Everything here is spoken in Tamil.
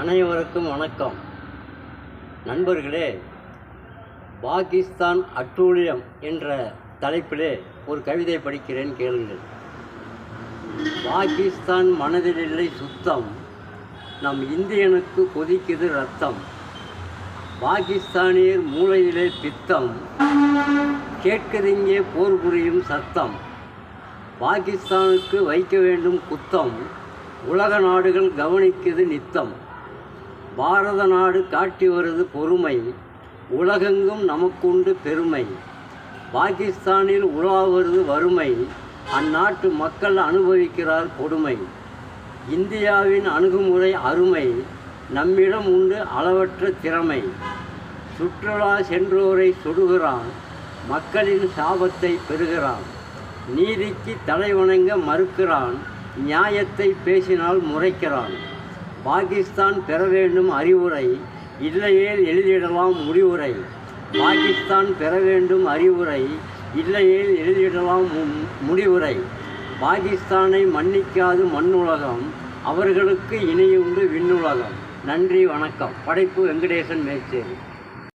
அனைவருக்கும் வணக்கம். நண்பர்களே, பாகிஸ்தான் அட்டூழியம் என்ற தலைப்பிலே ஒரு கவிதை படிக்கிறேன், கேளுங்கள். பாகிஸ்தான் மனதில் இல்லை சுத்தம், நம் இந்தியனுக்கு கொதிக்குது ரத்தம். பாகிஸ்தானியர் மூளையிலே பித்தம், கேட்குதிங்கே போர் புரியும் சத்தம். பாகிஸ்தானுக்கு வைக்க வேண்டும் குத்தம், உலக நாடுகள் கவனிக்குது நித்தம். பாரத நாடு காட்டி வருது பொறுமை, உலகெங்கும் நமக்குண்டு பெருமை. பாகிஸ்தானில் உலாவருது வறுமை, அந்நாட்டு மக்கள் அனுபவிக்கிறார் கொடுமை. இந்தியாவின் அணுகுமுறை அருமை, நம்மிடம் உண்டு அளவற்ற திறமை. சுற்றுலா சென்றோரை சுடுகிறான், மக்களின் சாபத்தை பெறுகிறான். நீதிக்கு தலைவணங்க மறுக்கிறான், நியாயத்தை பேசினால் முறைக்கிறான். பாகிஸ்தான் பெற வேண்டும் அறிவுரை, இல்லையேல் எழுதிடலாம் முடிவுரை. பாகிஸ்தான் பெற வேண்டும் அறிவுரை, இல்லையேல் எழுதிடலாம் முடிவுரை. பாகிஸ்தானை மன்னிக்காது மண்ணுலகம், அவர்களுக்கு இணையுண்டு விண்ணுலகம். நன்றி, வணக்கம். படைப்பு வெங்கடேசன் மேச்சேரி.